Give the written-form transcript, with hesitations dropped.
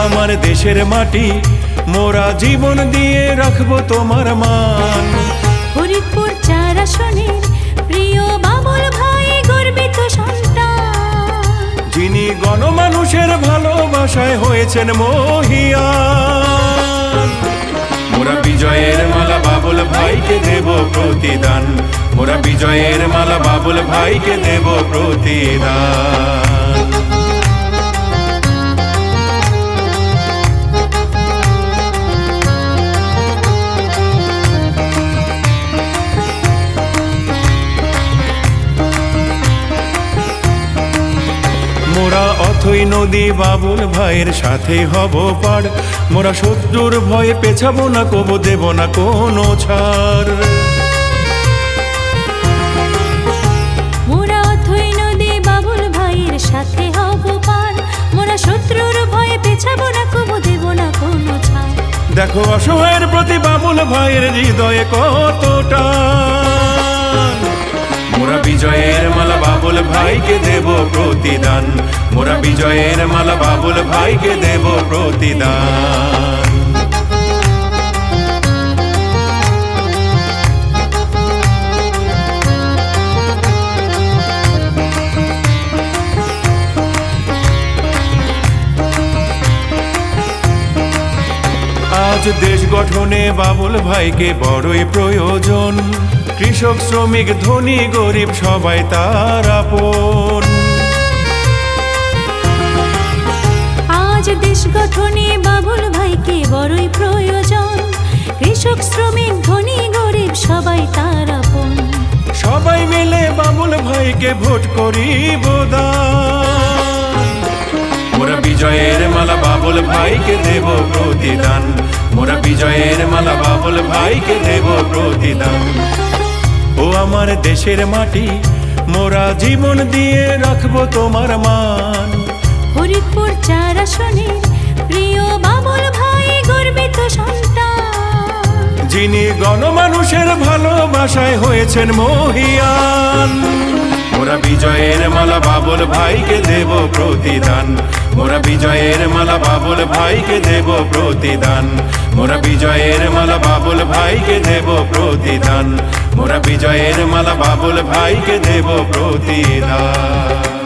আমার দেশের মাটি, মোরা জীবন দিয়ে রাখবো তোমার মান। ফরিদপুর ৪ আসনের প্রিয় বাবুল ভাই গর্বিত সন্তান, যিনি গণমানুষের ভালোবাসায় হয়েছেন মহিয়ান। মোরা বিজয়ের মালা বাবুল ভাইকে দেব প্রতিদান, মোরা বিজয়ের মালা বাবুল ভাইকে দেব প্রতিদান। মোরা অথই নদী বাবুল ভাইয়ের সাথে হব পার, মোরা শত্রুর ভয়ে পেছাবো না, কবু দেব না কোনো ছাড়। মোরা অথই নদী বাবুল ভাইয়ের সাথে হব পার, মোরা শত্রুর ভয়ে পেছাবো না, কবু দেব না কোনো ছাড়। দেখো অসহায়ের প্রতি বাবুল ভাইয়ের হৃদয়ে কতটা, মোরা বিজয়ের মালা বাবুল ভাইকে দেব প্রতিদান, মোরা বিজয়ের মালা বাবুল ভাইকে দেব প্রতিদান। আজ দেশ গঠনে বাবুল ভাইকে বড়ই প্রয়োজন, কৃষক শ্রমিক ধনী গরিব সবাই তার আপন। আজ দেশ গঠনে বাবুল ভাইকে বড়ই প্রয়োজন, কৃষক শ্রমিক ধনী গরিব সবাই তার আপন। সবাই মিলে বাবুল ভাইকে ভোট করিব দান, মোরা বিজয়ের মালা বাবুল ভাইকে দেব প্রতিদান, মোরা বিজয়ের মালা বাবুল ভাইকে দেব প্রতিদান। ও আমার দেশের মাটি, মোরা জীবন দিয়ে রাখবো তোমার মান। ফরিদপুর ৪ আসনের প্রিয় বাবুল ভাই গর্বিত সন্তান, যিনি গণমানুষের ভালোবাসায় হয়েছেন মহিয়ান। মোরা বিজয়ের মালা বাবুল ভাইকে দেব প্রতিদান, মোরা বিজয়ের মালা বাবুল ভাইকে দেব প্রতিদান, মোরা বিজয়ের মালা বাবুল ভাইকে দেব প্রতিদান, মোরা বিজয়ের মালা বাবুল ভাইকে দেব প্রতিদান।